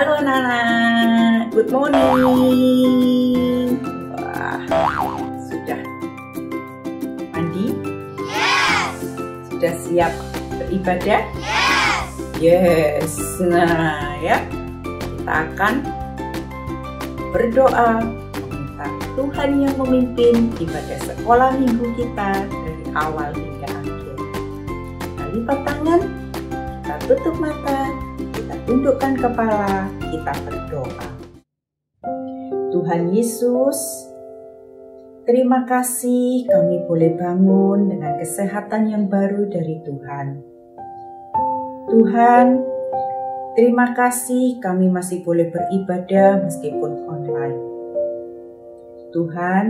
Halo anak-anak, good morning. Wah, sudah mandi? Yes. Sudah siap beribadah? Yes. Yes. Nah ya, kita akan berdoa meminta Tuhan yang memimpin ibadah sekolah minggu kita dari awal hingga akhir. Kita lipat tangan, kita tutup mata, kita tundukkan kepala, kita berdoa. Tuhan Yesus, terima kasih kami boleh bangun dengan kesehatan yang baru dari Tuhan. Tuhan, terima kasih kami masih boleh beribadah meskipun online. Tuhan,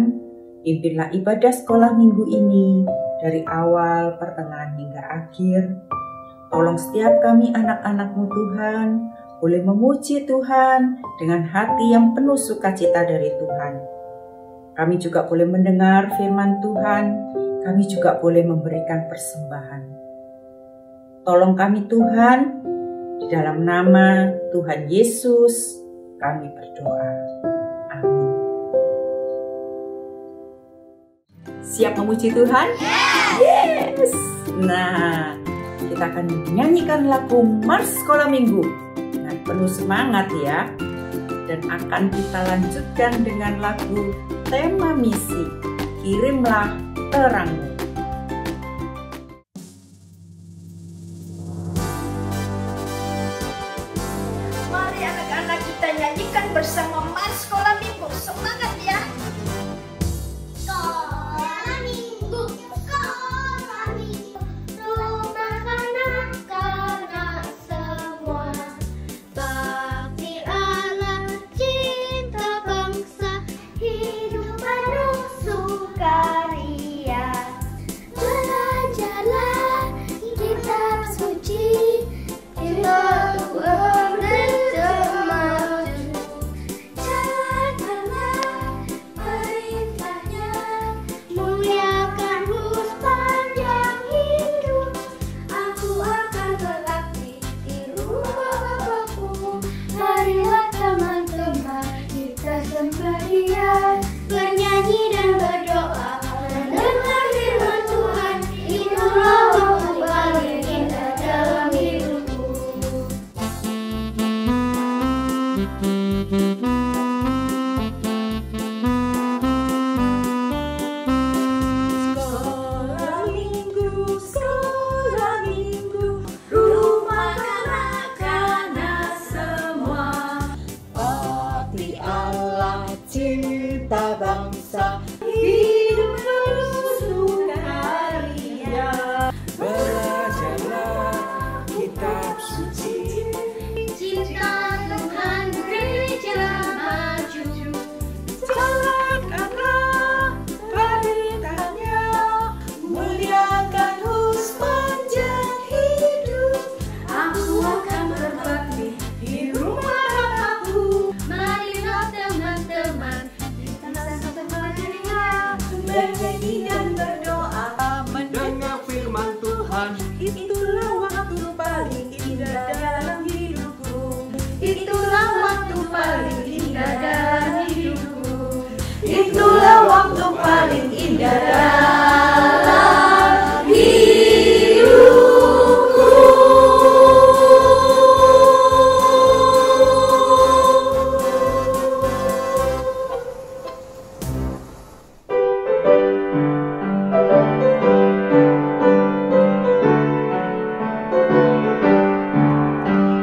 pimpinlah ibadah sekolah minggu ini dari awal, pertengahan hingga akhir. Tolong setiap kami anak-anak-Mu Tuhan, boleh memuji Tuhan dengan hati yang penuh sukacita dari Tuhan. Kami juga boleh mendengar firman Tuhan, kami juga boleh memberikan persembahan. Tolong kami Tuhan, di dalam nama Tuhan Yesus kami berdoa. Amin. Siap memuji Tuhan? Yes! Nah, kita akan menyanyikan lagu Mars Sekolah Minggu dengan penuh semangat ya. Dan akan kita lanjutkan dengan lagu tema misi, Kirimlah Terangmu. Mari anak-anak kita nyanyikan bersama Mars Sekolah Minggu. Semangat ya. Sekolah Minggu, Sekolah Minggu, rumah kanak-kanak semua. Bakti Allah, cinta bangsa, hidup penuh sukaria. Belajarlah kitab suci, kita bernyanyi dan berdoa, mendengar firman Tuhan, itulah waktu paling indah dalam hidupku. Sekolah minggu, rumah kanak-kanak semua. Bakti Allah, cinta bangsa, hidup penuh sukaria. Belajarlah kitab suci, Cinta Tuhan gereja maju. jalankanlah perintahnya, muliakan sepanjang hidup. Aku akan berbakti Di rumah Bapakku, marilah teman-teman kita satu meriah. bernyanyi dan berdoa, Mendengar firman Tuhan, itulah waktu paling indah dalam hidupku. Itulah waktu paling indah dalam hidupku. Itulah waktu paling indah dalam hidupku.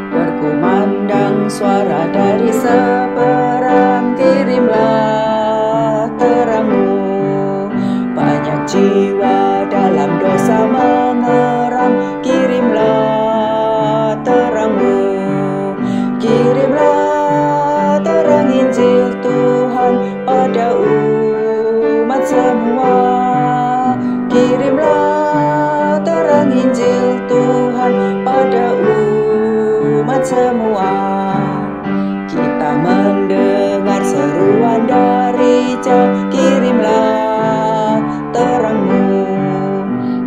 Berkumandang suara dari seberang, kirimlah terangmu. Banyak jiwa dalam dosa mengeram, kirimlah terangmu. Kirimlah terang Injil Tuhan pada umat semua. Kirimlah terang Injil Tuhan pada umat semua. Kita mendengar seruan dari jauh, kirimlah terangmu.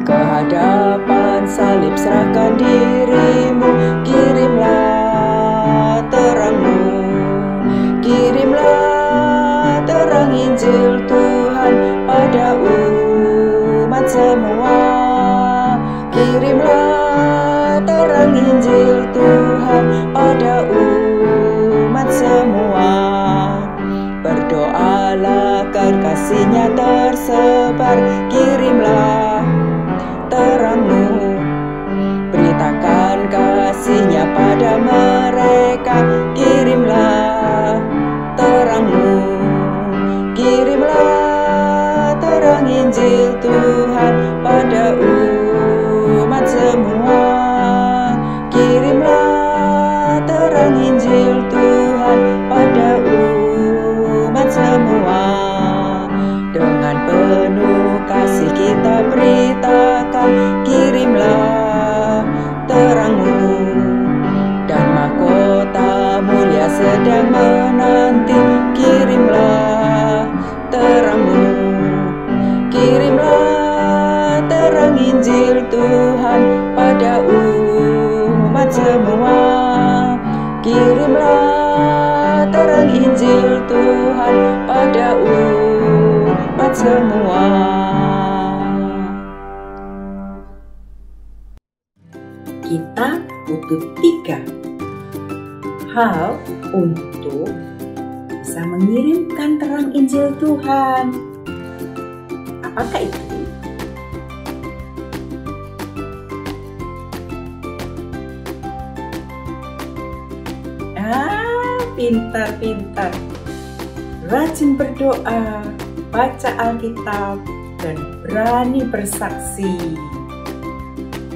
Ke hadapan salib serahkan dirimu, kirimlah terangmu. terang Injil Tuhan pada umat semua. Kirimlah terang Injil Tuhan pada umat semua. Berdoalah agar kasih-Nya tersebar. Kirimlah terang-Mu, beritakan kasih-Nya pada mereka. Kirimlah terang-Mu, kirimlah terang Injil Tuhan pada umat semua. Kirimlah terang Injil Tuhan pada umat semua. Dengan penuh kasih kita beritakan. Kirimlah terang-Mu, dan mahkota mulia sedang menanti. Kirimlah terang-Mu, kirimlah terang Injil Tuhan pada umat semua. Kirimlah terang Injil Tuhan pada umat semua. Kita butuh 3 hal untuk bisa mengirimkan terang Injil Tuhan. Apakah itu? Pintar-pintar. Rajin berdoa, baca Alkitab, dan berani bersaksi.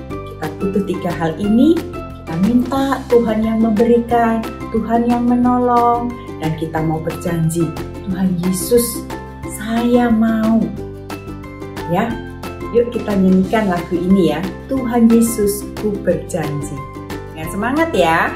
Kita butuh 3 hal ini. Kita minta Tuhan yang memberikan, Tuhan yang menolong, dan kita mau berjanji, Tuhan Yesus, saya mau. Ya, yuk kita nyanyikan lagu ini ya. Tuhan Yesus, ku berjanji. Dengan semangat ya.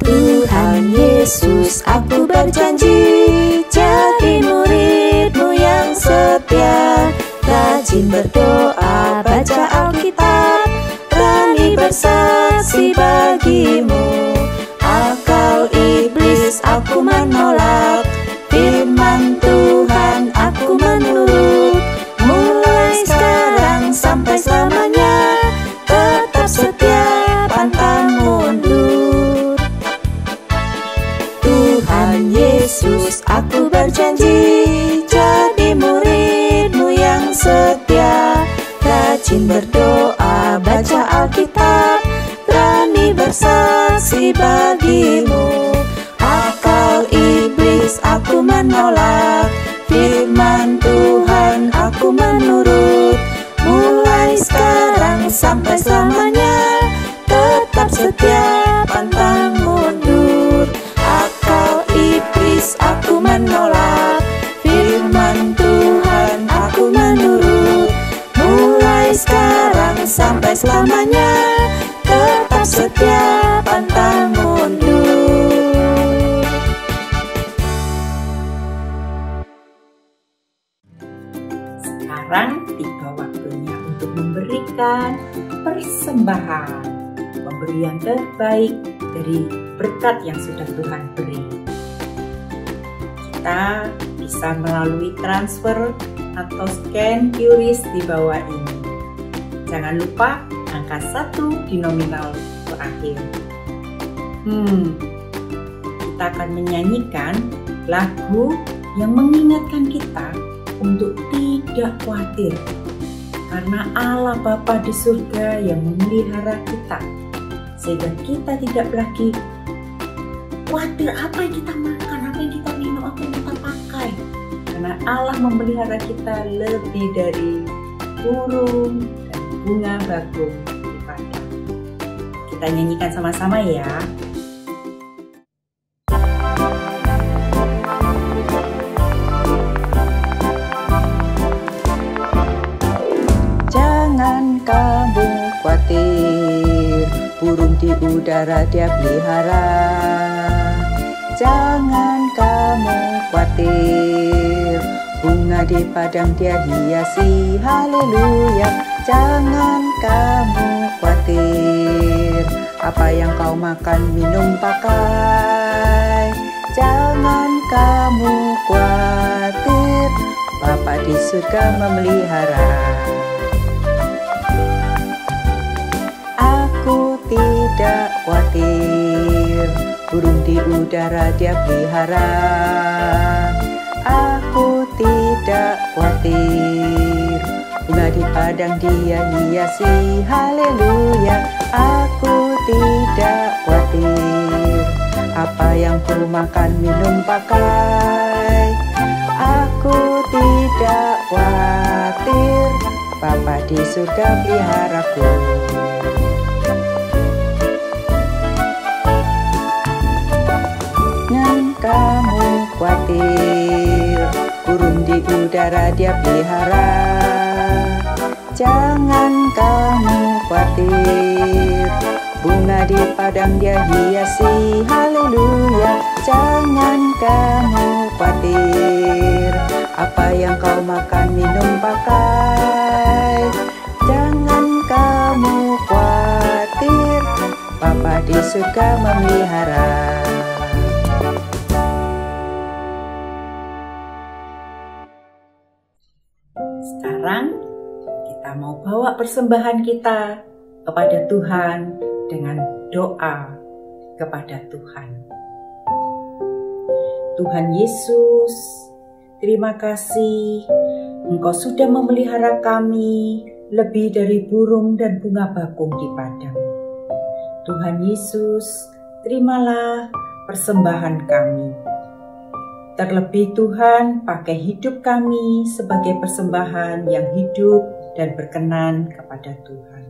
Tuhan Yesus, aku berjanji jadi murid-Mu yang setia, rajin berdoa, baca Alkitab, berani bersaksi bagi-Mu. Akal iblis aku menolak, firman Tuhan aku menurut. Mulai sekarang sampai selamanya, tetap setia, pantang mundur. Tuhan Yesus, aku berjanji jadi murid-Mu yang setia, rajin berdoa, baca Alkitab, berani bersaksi bagi-Mu. Akal iblis aku menolak, firman Tuhan aku menurut. Mulai sekarang sampai selamanya, tetap setia, pantang mundur. Akal iblis aku menolak, firman Tuhan aku menurut. Mulai sekarang sampai selamanya, tetap setia, pantang mundur. Sekarang tiba waktunya untuk memberikan persembahan, pemberian terbaik dari berkat yang sudah Tuhan beri. Kita bisa melalui transfer atau scan QRIS di bawah ini. Jangan lupa angka 1 di nominal terakhir. Kita akan menyanyikan lagu yang mengingatkan kita untuk tidak khawatir, karena Allah Bapa di surga yang memelihara kita, sehingga kita tidak lagi khawatir apa yang kita makan, apa yang kita minum, apa yang kita pakai, karena Allah memelihara kita lebih dari burung dan bunga bakung di padang. Kita nyanyikan sama-sama ya. Jangan kamu khawatir, burung di udara Dia pelihara. Jangan kamu khawatir, bunga di padang Dia hiasi. Haleluya. Jangan kamu khawatir, apa yang kau makan, minum, pakai. Jangan kamu khawatir, Bapa di surga memelihara. Aku tidak khawatir, burung di udara Dia pelihara. Aku tidak khawatir, bunga di padang Dia hiasi. Haleluya, aku tidak khawatir, apa yang ku makan, minum, pakai. Aku tidak khawatir, Bapa di surga peliharaku. Jangan kamu khawatir, burung di udara Dia pelihara. Jangan kamu khawatir, bunga di padang Dia hiasi. Haleluya, jangan kamu khawatir, apa yang kau makan, minum, pakai. Jangan kamu khawatir, Bapa di surga memelihara. Sekarang kita mau bawa persembahan kita kepada Tuhan dengan doa kepada Tuhan. Tuhan Yesus, terima kasih Engkau sudah memelihara kami lebih dari burung dan bunga bakung di padang. Tuhan Yesus, terimalah persembahan kami. Terlebih Tuhan, pakai hidup kami sebagai persembahan yang hidup dan berkenan kepada Tuhan.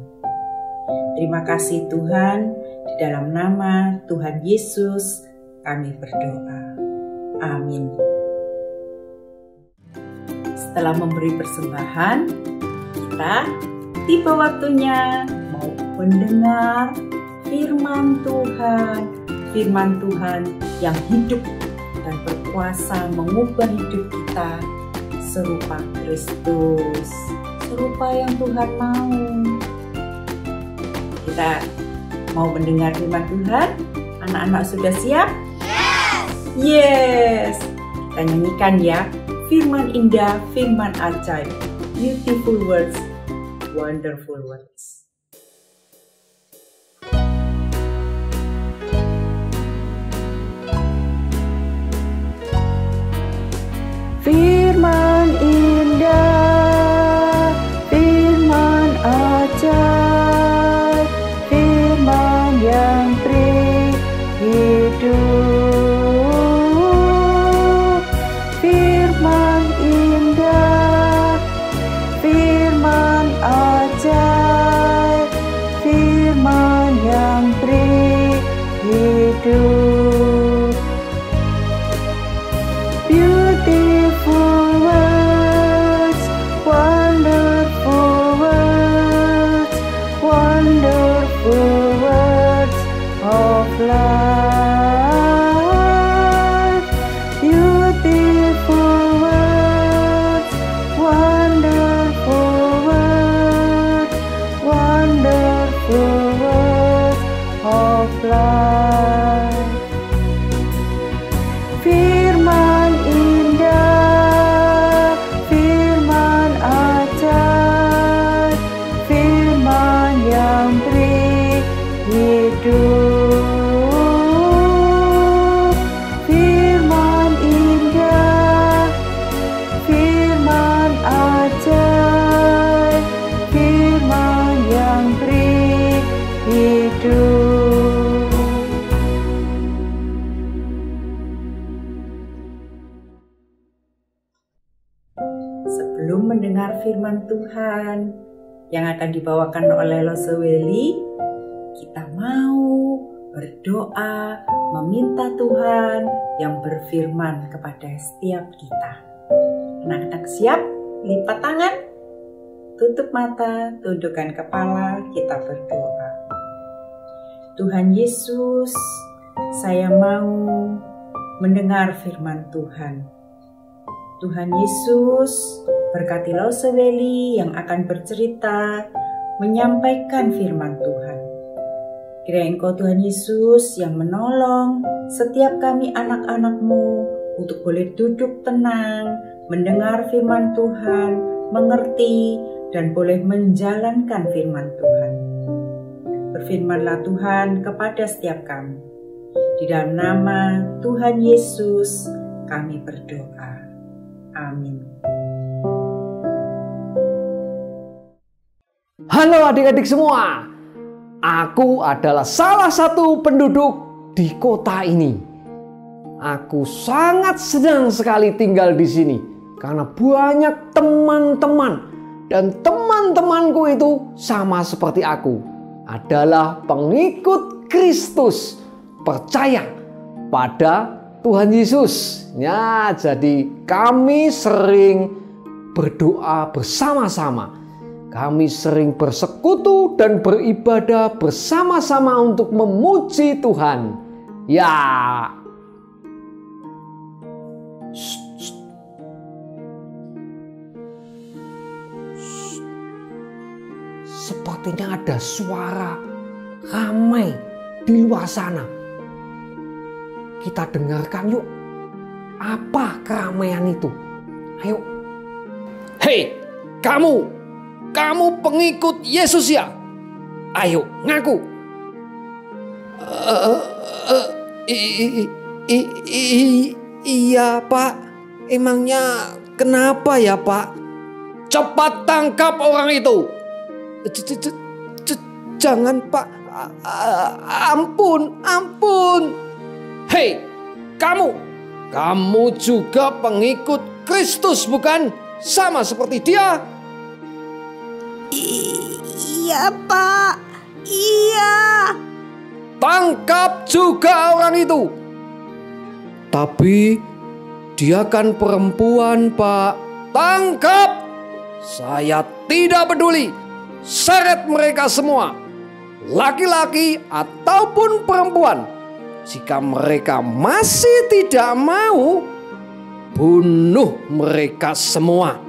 Terima kasih Tuhan, di dalam nama Tuhan Yesus kami berdoa. Amin. Setelah memberi persembahan, kita tiba waktunya mau mendengar firman Tuhan yang hidup dan berkuasa mengubah hidup kita serupa Kristus, serupa yang Tuhan mau. Kita mau mendengar firman Tuhan? Anak-anak sudah siap? Yes! Kita nyanyikan ya, firman indah, firman ajaib, beautiful words, wonderful words. Firman indah, firman ajaib, firman yang beri hidup. Firman indah, firman ajaib, firman yang beri hidup. Beautiful words, wonderful words, wonderful words of life. Beautiful words, wonderful words, wonderful words of life. Firman indah, firman ajaib, firman yang beri hidup. Firman indah, firman ajaib, firman yang beri hidup. Sebelum mendengar firman Tuhan yang akan dibawakan oleh Loseweli, kita mau berdoa meminta Tuhan yang berfirman kepada setiap kita. Anak-anak siap? Lipat tangan, tutup mata, tundukkan kepala, kita berdoa. Tuhan Yesus, saya mau mendengar firman Tuhan. Tuhan Yesus, berkati Loseweli yang akan bercerita, menyampaikan firman Tuhan. Kiranya Engkau Tuhan Yesus yang menolong setiap kami anak-anak-Mu untuk boleh duduk tenang, mendengar firman Tuhan, mengerti, dan boleh menjalankan firman Tuhan. Berfirmanlah Tuhan kepada setiap kami. Di dalam nama Tuhan Yesus kami berdoa. Amin. Halo adik-adik semua, aku adalah salah satu penduduk di kota ini. Aku sangat senang sekali tinggal di sini karena banyak teman-teman, dan teman-temanku itu sama seperti aku, adalah pengikut Kristus, percaya pada Tuhan Yesus. Ya, jadi kami sering berdoa bersama-sama. Kami sering bersekutu dan beribadah bersama-sama untuk memuji Tuhan. Ya. Sepertinya ada suara ramai di luar sana. Kita dengarkan yuk. Apa keramaian itu? Ayo. Hei, kamu pengikut Yesus ya? Ayo, ngaku. Iya, Pak. Emangnya kenapa ya, Pak? Cepat tangkap orang itu. Jangan, Pak. Ampun. Hei, kamu juga pengikut Kristus bukan? Sama seperti dia. Iya, Pak. Iya. Tangkap juga orang itu. Tapi dia kan perempuan, Pak. Tangkap. Saya tidak peduli. Seret mereka semua, laki-laki ataupun perempuan. Jika mereka masih tidak mau, bunuh mereka semua.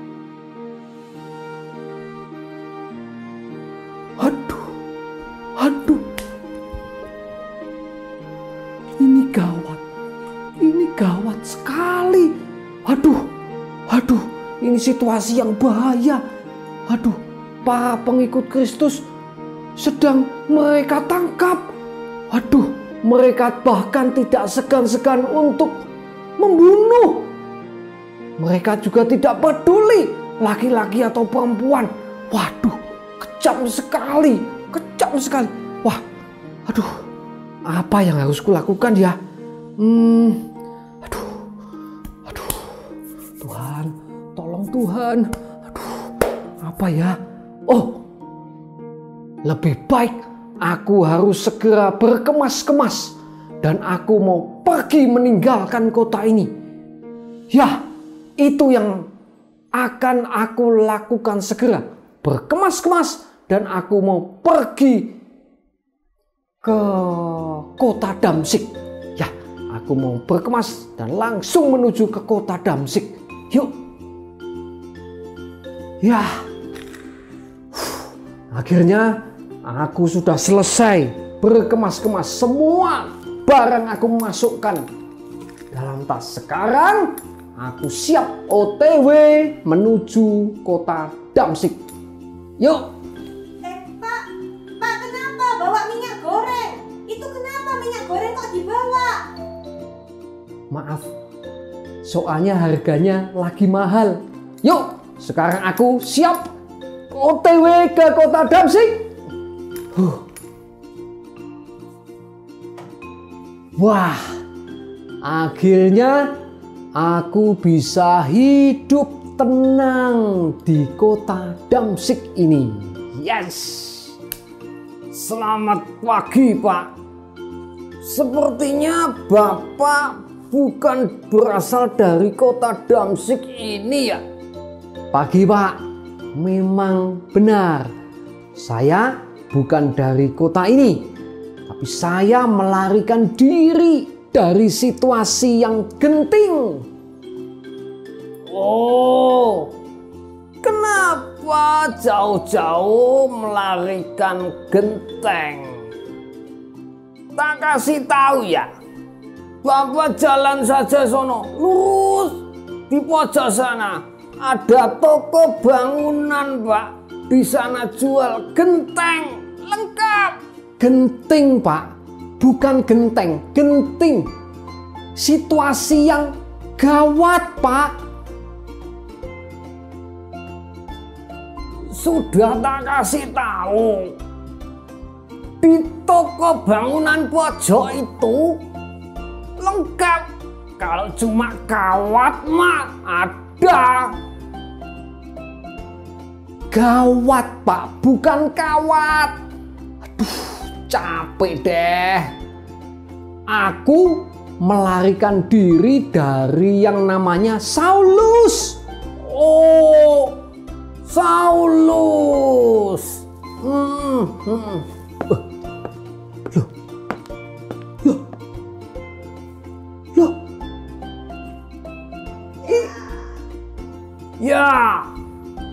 Aduh. Ini gawat sekali. Aduh. Ini situasi yang bahaya. Aduh, para pengikut Kristus sedang mereka tangkap. Aduh, mereka bahkan tidak segan-segan untuk membunuh. Mereka juga tidak peduli laki-laki atau perempuan. Waduh, kejam sekali. Wah, aduh, apa yang harus kulakukan ya? Aduh, Tuhan, tolong Tuhan. Aduh, apa ya? Oh, lebih baik aku harus segera berkemas-kemas dan aku mau pergi meninggalkan kota ini. Ya, itu yang akan aku lakukan segera. Berkemas-kemas dan aku mau pergi ke kota Damsyik. Ya, aku mau berkemas dan langsung menuju ke kota Damsyik. Yuk. Ya. Akhirnya aku sudah selesai berkemas-kemas. Semua barang aku masukkan dalam tas. Sekarang aku siap OTW menuju kota Damsyik. Yuk. Pak, kenapa bawa minyak goreng? Itu kenapa minyak goreng kok dibawa? Maaf, soalnya harganya lagi mahal. Yuk, sekarang aku siap OTW ke kota Damsyik. Wah, akhirnya aku bisa hidup tenang di kota Damsyik ini. Yes. Selamat pagi, Pak. Sepertinya Bapak bukan berasal dari kota Damsyik ini ya? Pagi, Pak. Memang benar. Saya bukan dari kota ini. Tapi saya melarikan diri dari situasi yang genting. Oh, kenapa jauh-jauh melarikan genteng? tak kasih tahu ya. Bapak jalan saja sono, lurus di pojok sana ada toko bangunan, Pak. Di sana jual genteng lengkap. Genting, Pak, bukan genteng, genting. Situasi yang gawat, Pak. Sudah tak kasih tahu. Di toko bangunan pojok itu lengkap. Kalau cuma kawat mah ada. Gawat, Pak, bukan kawat. Aduh, capek deh. Aku melarikan diri dari yang namanya Saulus. Oh, Saulus. Loh. Ya,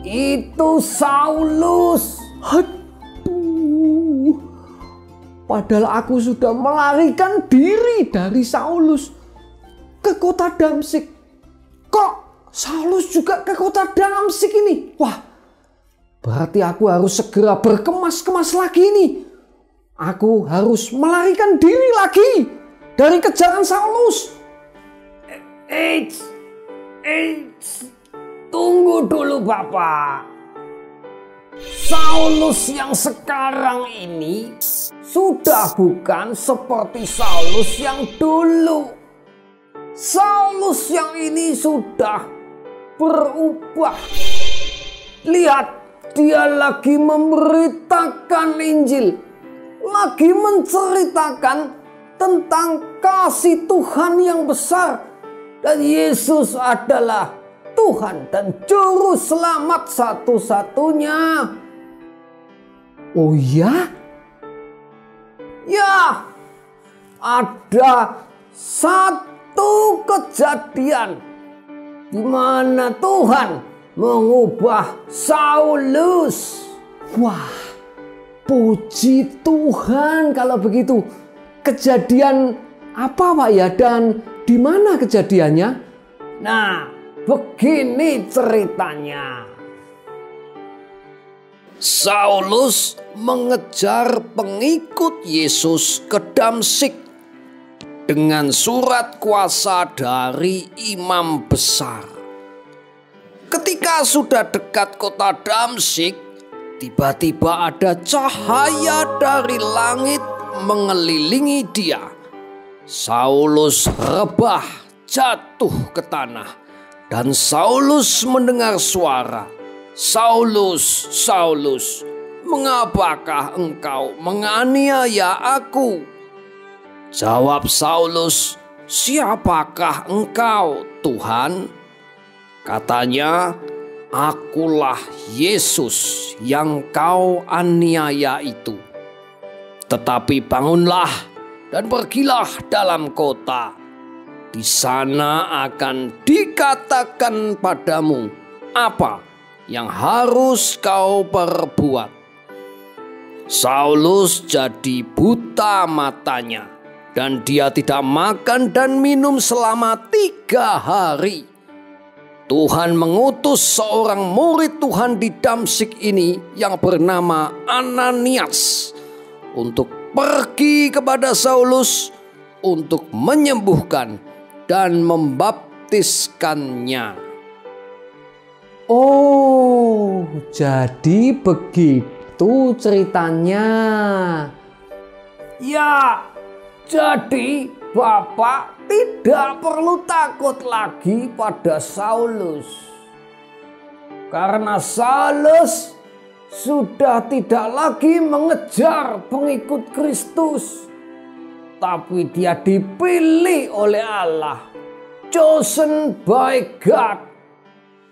itu Saulus. Aduh. Padahal aku sudah melarikan diri dari Saulus ke kota Damsyik. Kok Saulus juga ke kota Damsyik ini? Wah, berarti aku harus segera berkemas-kemas lagi nih. Aku harus melarikan diri lagi dari kejaran Saulus. Tunggu dulu, Bapak. Saulus yang sekarang ini sudah bukan seperti Saulus yang dulu. Saulus yang ini sudah berubah. Lihat, dia lagi memberitakan Injil, lagi menceritakan tentang kasih Tuhan yang besar, dan Yesus adalah Tuhan dan Juru Selamat satu-satunya. Oh ya? Ya, ada satu kejadian di mana Tuhan mengubah Saulus. Wah, puji Tuhan kalau begitu. Kejadian apa, Pak ya? Dan di mana kejadiannya? Nah, begini ceritanya. Saulus mengejar pengikut Yesus ke Damsyik dengan surat kuasa dari imam besar. Ketika sudah dekat kota Damsyik, tiba-tiba ada cahaya dari langit mengelilingi dia. Saulus rebah jatuh ke tanah. Dan Saulus mendengar suara, "Saulus, Saulus, mengapakah engkau menganiaya aku?" Jawab Saulus, "Siapakah engkau, Tuhan?" Katanya, "Akulah Yesus yang kau aniaya itu. Tetapi bangunlah dan pergilah dalam kota. Di sana akan dikatakan padamu apa yang harus kau perbuat." Saulus jadi buta matanya dan dia tidak makan dan minum selama 3 hari. Tuhan mengutus seorang murid Tuhan di Damsyik ini yang bernama Ananias untuk pergi kepada Saulus untuk menyembuhkan dan membaptiskannya. Oh, jadi begitu ceritanya. Ya, jadi Bapak tidak perlu takut lagi pada Saulus. Karena Saulus sudah tidak lagi mengejar pengikut Kristus. Tapi dia dipilih oleh Allah, chosen by God,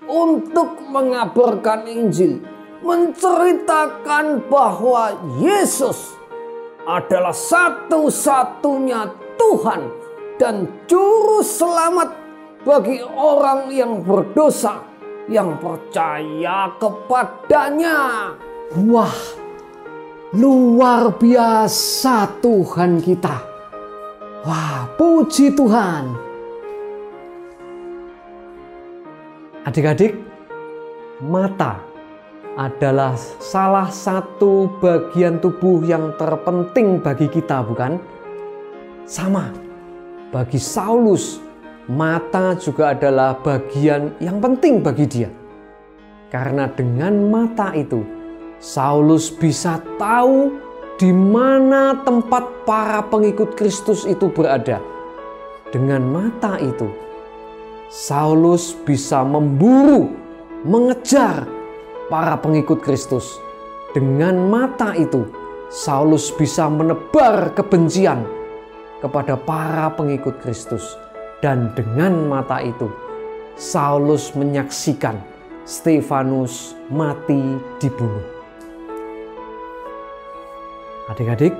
untuk mengabarkan Injil, menceritakan bahwa Yesus adalah satu-satunya Tuhan dan Juru Selamat bagi orang yang berdosa yang percaya kepadanya. Wah, Luar biasa Tuhan kita. Wah, puji Tuhan. Adik-adik, mata adalah salah satu bagian tubuh yang terpenting bagi kita, bukan? Sama, bagi Saulus, mata juga adalah bagian yang penting bagi dia. Karena dengan mata itu, Saulus bisa tahu di mana tempat para pengikut Kristus itu berada. Dengan mata itu, Saulus bisa memburu, mengejar para pengikut Kristus. Dengan mata itu, Saulus bisa menebar kebencian kepada para pengikut Kristus. Dan dengan mata itu, Saulus menyaksikan Stefanus mati dibunuh. Adik-adik,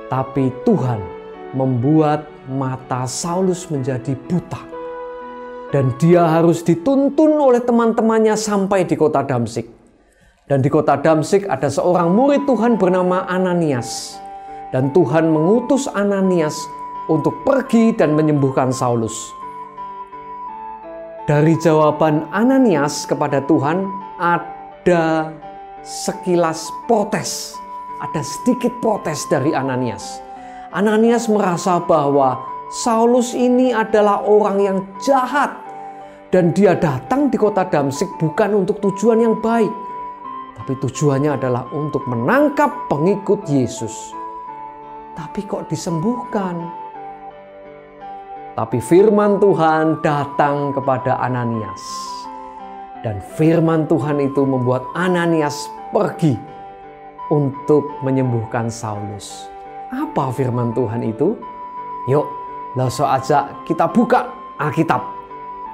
tapi Tuhan membuat mata Saulus menjadi buta. Dan dia harus dituntun oleh teman-temannya sampai di kota Damsyik. Dan di kota Damsyik ada seorang murid Tuhan bernama Ananias. Dan Tuhan mengutus Ananias untuk pergi dan menyembuhkan Saulus. Dari jawaban Ananias kepada Tuhan ada sekilas protes. Ada sedikit protes dari Ananias. Ananias merasa bahwa Saulus ini adalah orang yang jahat. Dan dia datang di kota Damsyik bukan untuk tujuan yang baik. Tapi tujuannya adalah untuk menangkap pengikut Yesus. Tapi kok disembuhkan? Tapi firman Tuhan datang kepada Ananias. Dan firman Tuhan itu membuat Ananias pergi untuk menyembuhkan Saulus. Apa firman Tuhan itu? Yuk, langsung aja kita buka Alkitab.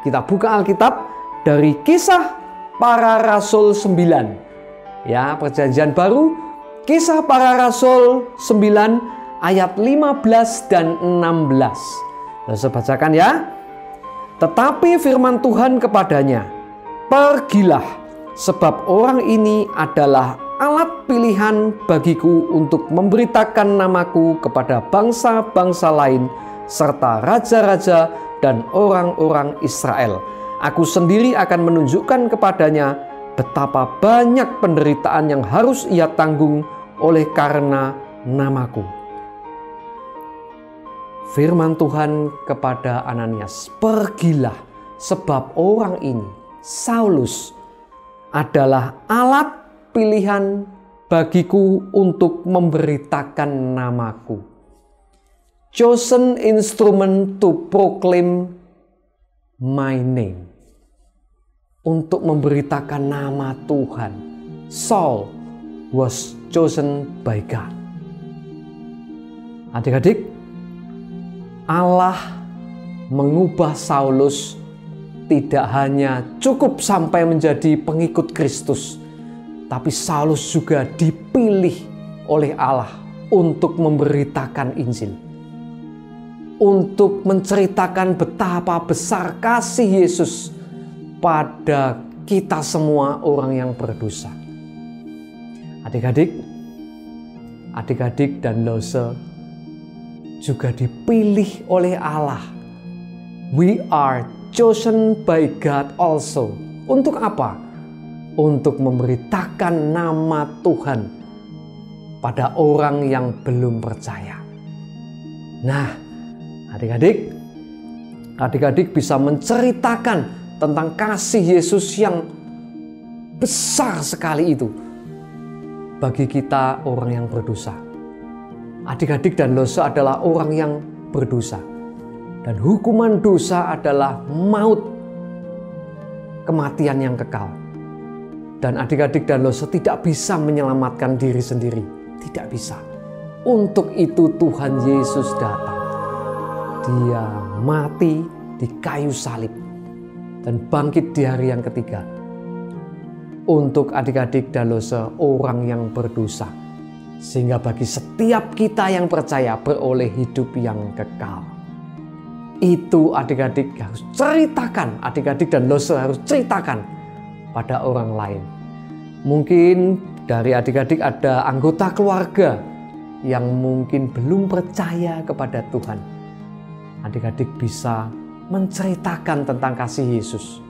Kita buka Alkitab dari Kisah Para Rasul 9. Ya, Perjanjian Baru, Kisah Para Rasul 9 ayat 15 dan 16. Langsung bacakan ya. Tetapi firman Tuhan kepadanya, pergilah, sebab orang ini adalah alat pilihan bagiku untuk memberitakan namaku kepada bangsa-bangsa lain, serta raja-raja dan orang-orang Israel. Aku sendiri akan menunjukkan kepadanya betapa banyak penderitaan yang harus ia tanggung oleh karena namaku. Firman Tuhan kepada Ananias, pergilah, sebab orang ini, Saulus, adalah alat pilihan bagiku untuk memberitakan namaku. Chosen instrument to proclaim my name. Untuk memberitakan nama Tuhan. Saul was chosen by God. Adik-adik, Allah mengubah Saulus tidak hanya cukup sampai menjadi pengikut Kristus, tapi Saulus juga dipilih oleh Allah untuk memberitakan Injil. Untuk menceritakan betapa besar kasih Yesus pada kita semua orang yang berdosa. Adik-adik dan Lose juga dipilih oleh Allah. We are chosen by God also. Untuk apa? Untuk memberitakan nama Tuhan pada orang yang belum percaya. Nah, adik-adik bisa menceritakan tentang kasih Yesus yang besar sekali itu bagi kita orang yang berdosa. Adik-adik dan Lose adalah orang yang berdosa. Dan hukuman dosa adalah maut, kematian yang kekal. Dan adik-adik dan Lose tidak bisa menyelamatkan diri sendiri. Tidak bisa. Untuk itu Tuhan Yesus datang. Dia mati di kayu salib dan bangkit di hari yang ketiga. Untuk adik-adik dan Lose, orang yang berdosa. Sehingga bagi setiap kita yang percaya beroleh hidup yang kekal. Itu adik-adik harus ceritakan, adik-adik dan Lose harus ceritakan pada orang lain. Mungkin dari adik-adik ada anggota keluarga yang mungkin belum percaya kepada Tuhan. Adik-adik bisa menceritakan tentang kasih Yesus.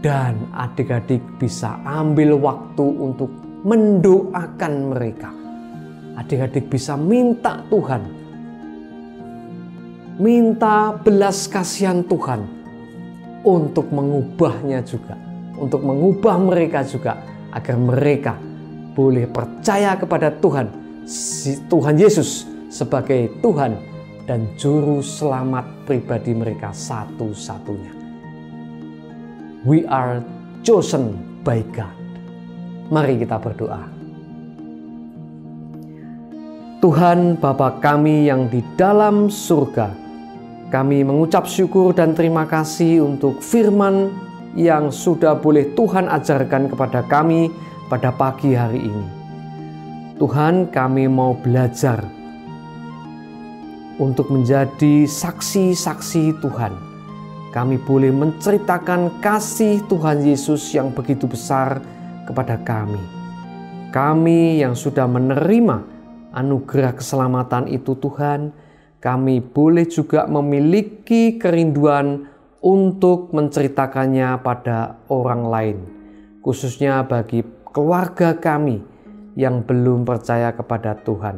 Dan adik-adik bisa ambil waktu untuk mendoakan mereka. Adik-adik bisa minta Tuhan, minta belas kasihan Tuhan untuk mengubahnya juga, untuk mengubah mereka juga, agar mereka boleh percaya kepada Tuhan, Tuhan Yesus sebagai Tuhan dan Juru Selamat pribadi mereka satu-satunya. We are chosen by God. Mari kita berdoa. Tuhan Bapa kami yang di dalam surga, kami mengucap syukur dan terima kasih untuk firman yang sudah boleh Tuhan ajarkan kepada kami pada pagi hari ini. Tuhan, kami mau belajar untuk menjadi saksi-saksi Tuhan. Kami boleh menceritakan kasih Tuhan Yesus yang begitu besar kepada kami. Kami yang sudah menerima anugerah keselamatan itu Tuhan, kami boleh juga memiliki kerinduan untuk menceritakannya pada orang lain, khususnya bagi keluarga kami yang belum percaya kepada Tuhan.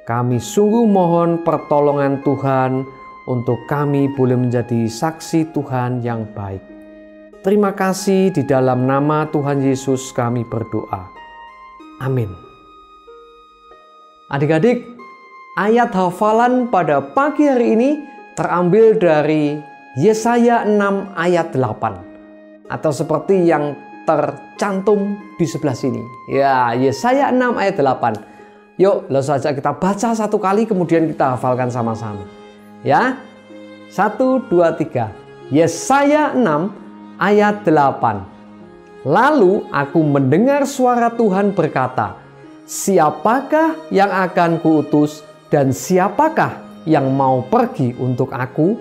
Kami sungguh mohon pertolongan Tuhan untuk kami boleh menjadi saksi Tuhan yang baik. Terima kasih, di dalam nama Tuhan Yesus kami berdoa. Amin. Adik-adik, ayat hafalan pada pagi hari ini terambil dari Yesaya 6 ayat 8. Atau seperti yang tercantum di sebelah sini. Ya, Yesaya 6 ayat 8. Yuk, langsung saja kita baca satu kali kemudian kita hafalkan sama-sama. Ya, 1, 2, 3. Yesaya 6 ayat 8. Lalu aku mendengar suara Tuhan berkata, siapakah yang akan kuutus dan siapakah yang mau pergi untuk aku?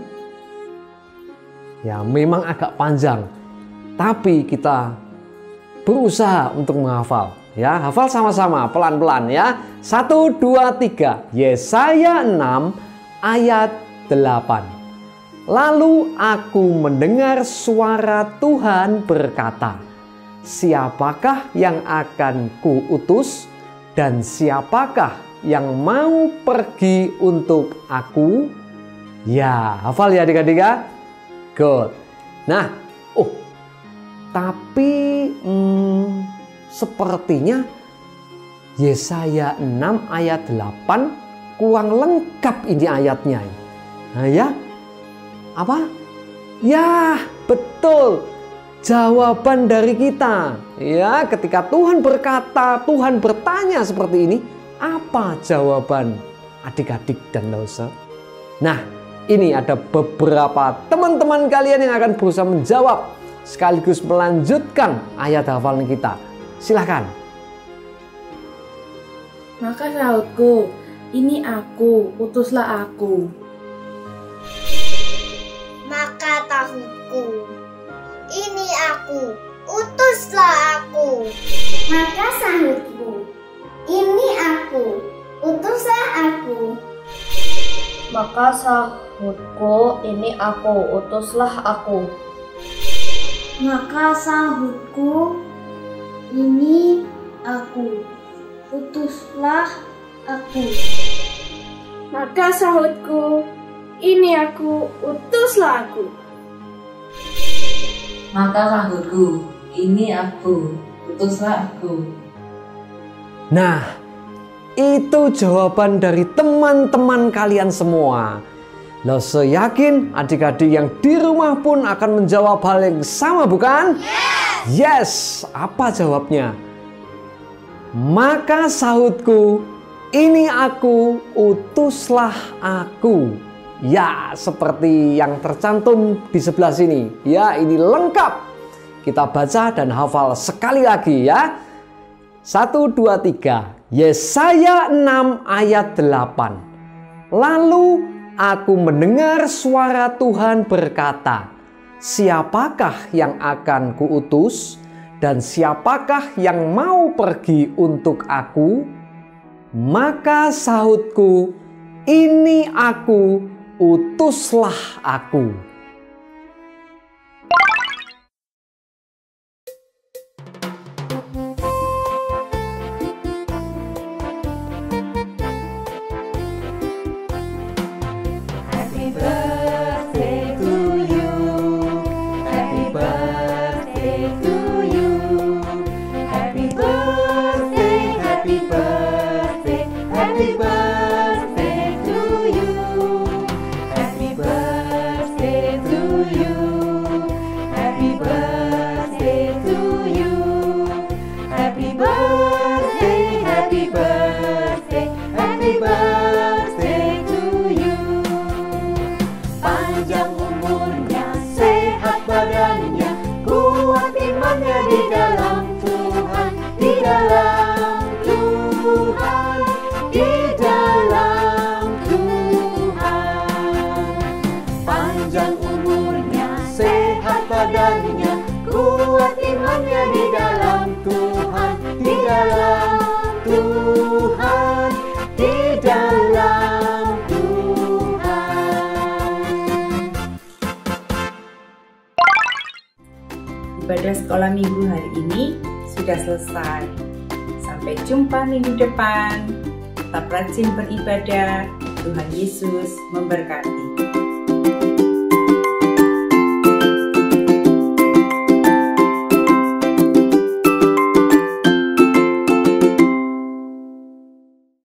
Ya, memang agak panjang, tapi kita berusaha untuk menghafal. Ya, hafal sama-sama pelan-pelan ya. 1, 2, 3. Yesaya 6 ayat 8. Lalu aku mendengar suara Tuhan berkata, siapakah yang akan kuutus dan siapakah yang mau pergi untuk aku? Ya, hafal ya adik-adik ya? Good. Nah, tapi sepertinya Yesaya 6 ayat 8 kurang lengkap ini ayatnya. Nah ya, apa? Ya, betul. Jawaban dari kita. Ya, ketika Tuhan berkata, Tuhan bertanya seperti ini, apa jawaban adik-adik dan Lause? Nah, ini ada beberapa teman-teman kalian yang akan berusaha menjawab sekaligus melanjutkan ayat hafalan kita. Silakan. Maka sahutku, ini aku, utuslah aku. Maka tahutku, ini aku, utuslah aku. Maka sahutku, ini aku, utuslah aku. Maka sahutku, ini aku, utuslah aku. Maka sahutku, ini aku, utuslah aku. Maka sahutku, ini aku, utuslah aku. Maka sahutku, ini aku, utuslah aku. Nah, itu jawaban dari teman-teman kalian semua. Loh, saya yakin adik-adik yang di rumah pun akan menjawab hal yang sama, bukan? Yes! Apa jawabnya? Maka sahutku, ini aku, utuslah aku. Ya, seperti yang tercantum di sebelah sini. Ya, ini lengkap. Kita baca dan hafal sekali lagi ya. 1, 2, 3. Yesaya 6 ayat 8. Lalu aku mendengar suara Tuhan berkata, siapakah yang akan kuutus Dan siapakah yang mau pergi untuk aku? Maka sahutku, ini aku, utuslah aku. Happy birthday to you. Happy birthday to you. Happy birthday, happy birthday, happy birthday to you. Happy birthday to you. Happy birthday to you. Happy birthday, happy birthday, happy birthday to you. Panjang umurnya, sehat badannya, kuat imannya di dalam Tuhan, di dalam Tuhan, di dalam Tuhan. Panjang umurnya, sehat badannya, kuat imannya di dalam Tuhan, di dalam Tuhan, di dalam Tuhan. Ibadah sekolah minggu hari ini sudah selesai. Sampai jumpa minggu depan. Tetap rajin beribadah. Tuhan Yesus memberkati.